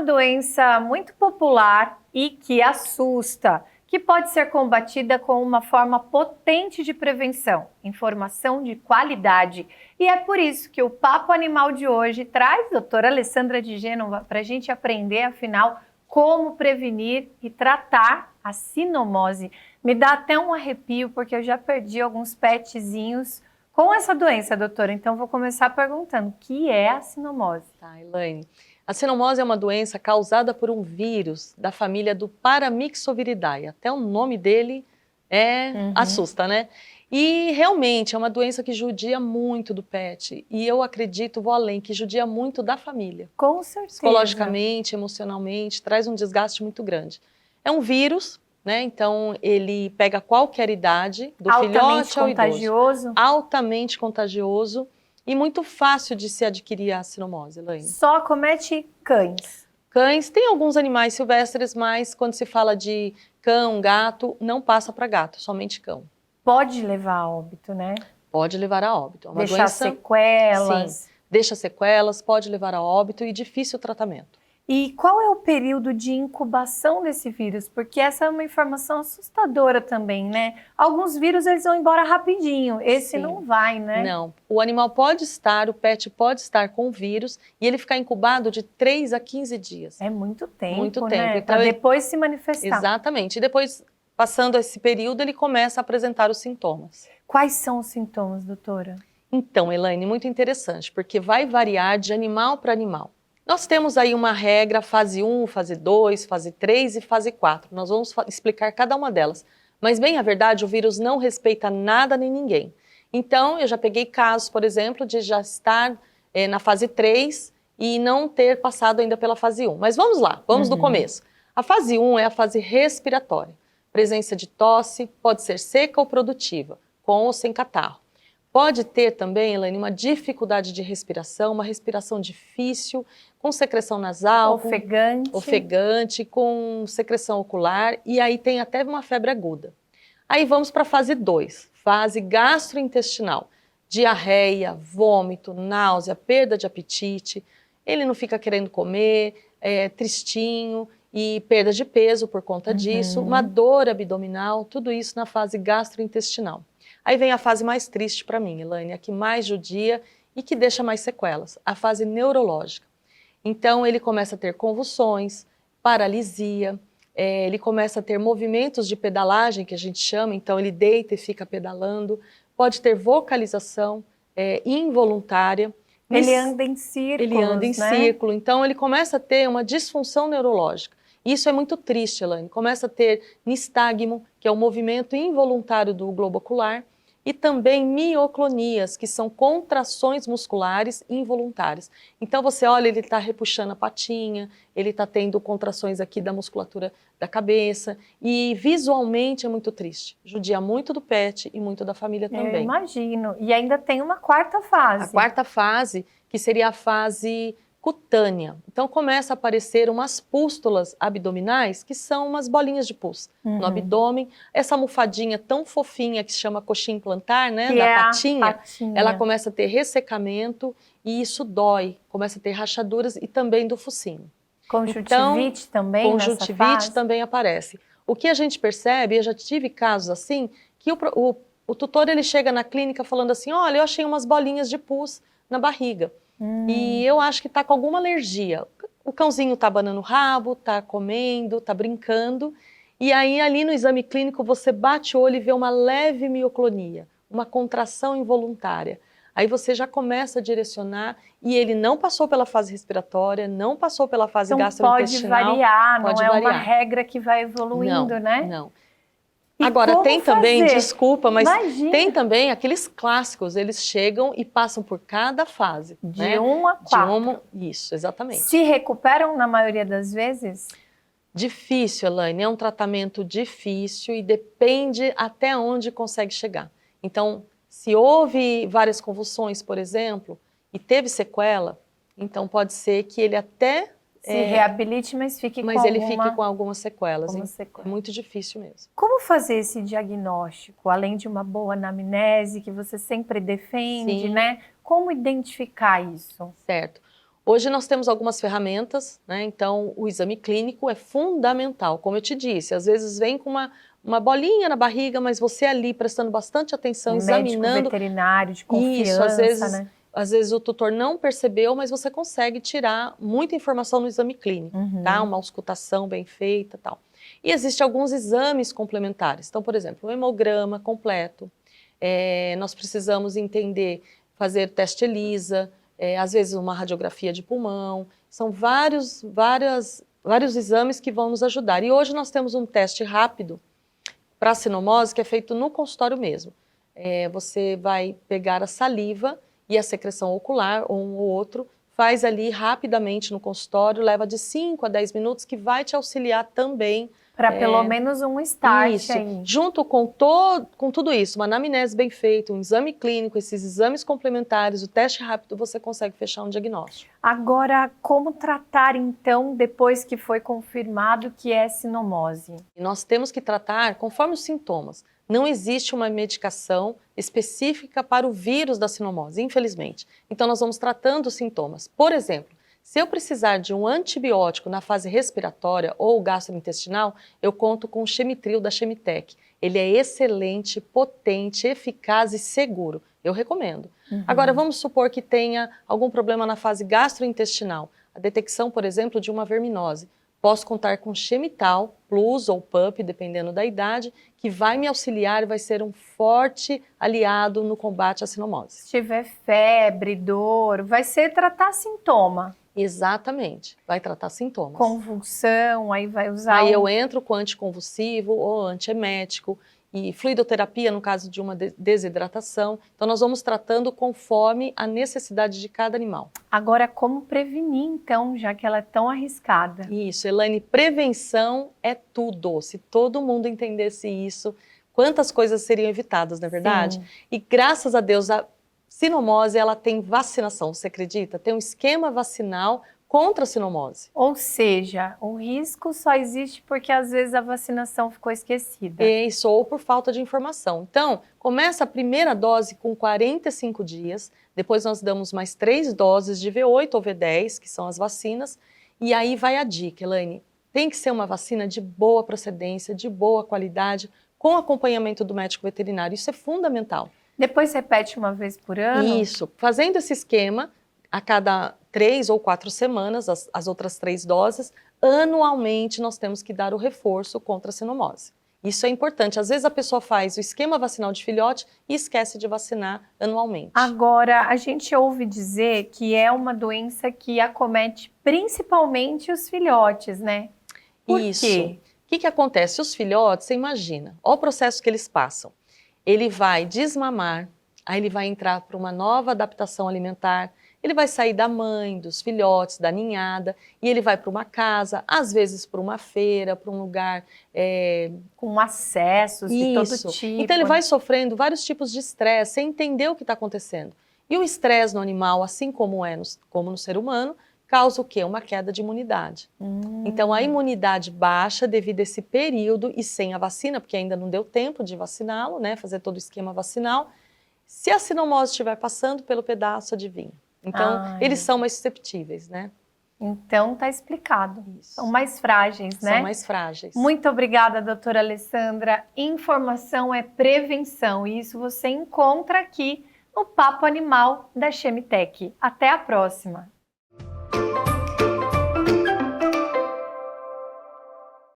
uma doença muito popular e que assusta, que pode ser combatida com uma forma potente de prevenção, informação de qualidade. E é por isso que o Papo Animal de hoje traz a doutora Alessandra de Gênova para a gente aprender, afinal, como prevenir e tratar a sinomose. Me dá até um arrepio, porque eu já perdi alguns petzinhos com essa doença, doutora. Então, vou começar perguntando, o que é a sinomose? Tá, Elaine. A sinomose é uma doença causada por um vírus da família do Paramyxoviridae. Até o nome dele assusta, né? E realmente é uma doença que judia muito do pet. E eu acredito, vou além, que judia muito da família. Com certeza. Psicologicamente, emocionalmente, traz um desgaste muito grande. É um vírus, né? Então ele pega qualquer idade, do filhote ao idoso. Altamente contagioso e muito fácil de se adquirir a sinomose, Elaine. Só acomete cães? Cães, tem alguns animais silvestres, mas quando se fala de cão, gato, não passa para gato, somente cão. Pode levar a óbito, né? Pode levar a óbito. É uma deixar doença, sequelas? Sim, deixa sequelas, pode levar a óbito e difícil tratamento. E qual é o período de incubação desse vírus? Porque essa é uma informação assustadora também, né? Alguns vírus eles vão embora rapidinho, esse Sim. não vai, né? Não, o animal pode estar, o pet pode estar com o vírus e ele ficar incubado de 3 a 15 dias. É muito tempo, muito tempo, né? Então, para depois se manifestar. Exatamente, e depois, passando esse período, ele começa a apresentar os sintomas. Quais são os sintomas, doutora? Então, Elaine, muito interessante, porque vai variar de animal para animal. Nós temos aí uma regra, fase 1, fase 2, fase 3 e fase 4. Nós vamos explicar cada uma delas. Mas, bem, a verdade, o vírus não respeita nada nem ninguém. Então, eu já peguei casos, por exemplo, de já estar na fase 3 e não ter passado ainda pela fase 1. Mas vamos lá, vamos do começo. A fase 1 é a fase respiratória. Presença de tosse, pode ser seca ou produtiva, com ou sem catarro. Pode ter também, Elaine, uma dificuldade de respiração, uma respiração difícil, com secreção nasal, ofegante, com secreção ocular, e aí tem até uma febre aguda. Aí vamos para a fase 2, fase gastrointestinal. Diarreia, vômito, náusea, perda de apetite, ele não fica querendo comer, é tristinho e perda de peso por conta disso, uma dor abdominal, tudo isso na fase gastrointestinal. Aí vem a fase mais triste para mim, Elaine, a que mais judia e que deixa mais sequelas, a fase neurológica. Então ele começa a ter convulsões, paralisia, ele começa a ter movimentos de pedalagem, que a gente chama, então ele deita e fica pedalando, pode ter vocalização involuntária. Ele anda em círculos, Ele anda em círculo, então ele começa a ter uma disfunção neurológica. Isso é muito triste, Elaine. Começa a ter nistagmo, que é o movimento involuntário do globo ocular, e também mioclonias, que são contrações musculares involuntárias. Então você olha, ele está repuxando a patinha, ele está tendo contrações aqui da musculatura da cabeça, e visualmente é muito triste. Judia muito do pet e muito da família também. Eu imagino. E ainda tem uma quarta fase. A quarta fase, que seria a fase cutânea. Então começa a aparecer umas pústulas abdominais, que são umas bolinhas de pus no abdômen. Essa almofadinha tão fofinha que se chama coxim plantar, né, da patinha, ela começa a ter ressecamento e isso dói, começa a ter rachaduras e também do focinho. Conjuntivite também Conjuntivite também aparece. O que a gente percebe, eu já tive casos assim, que o tutor ele chega na clínica falando assim, olha, eu achei umas bolinhas de pus na barriga. E eu acho que está com alguma alergia. O cãozinho está abanando o rabo, está comendo, está brincando. E aí ali no exame clínico você bate o olho e vê uma leve mioclonia, uma contração involuntária. Aí você já começa a direcionar e ele não passou pela fase respiratória, não passou pela fase gastrointestinal. Pode variar, não é uma regra que vai evoluindo, né? Não. Agora, tem também, desculpa, mas tem também aqueles clássicos, eles chegam e passam por cada fase. De 1 a 4. Isso, exatamente. Se recuperam na maioria das vezes? Difícil, Elaine, é um tratamento difícil e depende até onde consegue chegar. Então, se houve várias convulsões, por exemplo, e teve sequela, então pode ser que ele até se reabilite, mas fique com algumas sequelas. É muito difícil mesmo. Como fazer esse diagnóstico? Além de uma boa anamnese, que você sempre defende, né? Como identificar isso? Certo. Hoje nós temos algumas ferramentas, né? Então o exame clínico é fundamental, como eu te disse, às vezes vem com uma bolinha na barriga, mas você ali prestando bastante atenção, Médico examinando. veterinário de Isso, confiança, né? às vezes o tutor não percebeu, mas você consegue tirar muita informação no exame clínico, tá? Uma auscultação bem feita e tal. E existem alguns exames complementares. Então, por exemplo, o hemograma completo. Nós precisamos entender, fazer teste ELISA, às vezes uma radiografia de pulmão. São vários exames que vão nos ajudar. E hoje nós temos um teste rápido para a sinomose que é feito no consultório mesmo. Você vai pegar a saliva e a secreção ocular, ou um ou outro, faz ali rapidamente no consultório, leva de 5 a 10 minutos, que vai te auxiliar também. Para pelo menos um start Isso, aí. junto com tudo isso, uma anamnese bem feita, um exame clínico, esses exames complementares, o teste rápido, você consegue fechar um diagnóstico. Agora, como tratar então depois que foi confirmado que é sinomose? Nós temos que tratar conforme os sintomas. Não existe uma medicação específica para o vírus da sinomose, infelizmente. Então nós vamos tratando os sintomas. Por exemplo, se eu precisar de um antibiótico na fase respiratória ou gastrointestinal, eu conto com o Chemitril da Chemitec. Ele é excelente, potente, eficaz e seguro. Eu recomendo. Agora, vamos supor que tenha algum problema na fase gastrointestinal. A detecção, por exemplo, de uma verminose. Posso contar com Chemital Plus ou PUP, dependendo da idade, que vai me auxiliar e vai ser um forte aliado no combate à sinomose. Se tiver febre, dor, vai ser tratar sintoma. Exatamente, vai tratar sintomas. Convulsão, aí vai usar... Aí eu entro com anticonvulsivo ou antiemético e fluidoterapia no caso de uma desidratação. Então nós vamos tratando conforme a necessidade de cada animal. Agora, como prevenir então, já que ela é tão arriscada? Isso, Elaine, prevenção é tudo. Se todo mundo entendesse isso, quantas coisas seriam evitadas, não é verdade? Sim. E graças a Deus, a sinomose, ela tem vacinação, você acredita? Tem um esquema vacinal contra a sinomose. Ou seja, o risco só existe porque às vezes a vacinação ficou esquecida. Isso, ou por falta de informação. Então, começa a primeira dose com 45 dias, depois nós damos mais 3 doses de V8 ou V10, que são as vacinas, e aí vai a dica, Elaine. Tem que ser uma vacina de boa procedência, de boa qualidade, com acompanhamento do médico veterinário. Isso é fundamental. Depois repete uma vez por ano? Isso, fazendo esse esquema, a cada 3 ou 4 semanas, as outras 3 doses, anualmente nós temos que dar o reforço contra a sinomose. Isso é importante. Às vezes a pessoa faz o esquema vacinal de filhote e esquece de vacinar anualmente. Agora, a gente ouve dizer que é uma doença que acomete principalmente os filhotes, né? Por Isso. quê? O que acontece? Os filhotes, você imagina, olha o processo que eles passam. Ele vai desmamar, aí ele vai entrar para uma nova adaptação alimentar, ele vai sair da mãe, dos filhotes, da ninhada, e ele vai para uma casa, às vezes para uma feira, para um lugar... Com acessos de todo tipo. Então ele vai sofrendo vários tipos de estresse, sem entender o que está acontecendo. E o estresse no animal, assim como como no ser humano, causa o quê? Uma queda de imunidade. Então a imunidade baixa devido a esse período e sem a vacina, porque ainda não deu tempo de vaciná-lo, né, fazer todo o esquema vacinal. Se a sinomose estiver passando pelo pedaço, adivinha. Então eles são mais susceptíveis, né? Então tá explicado. Isso. São mais frágeis, né? São mais frágeis. Muito obrigada, doutora Alessandra. Informação é prevenção e isso você encontra aqui no Papo Animal da Chemitec. Até a próxima!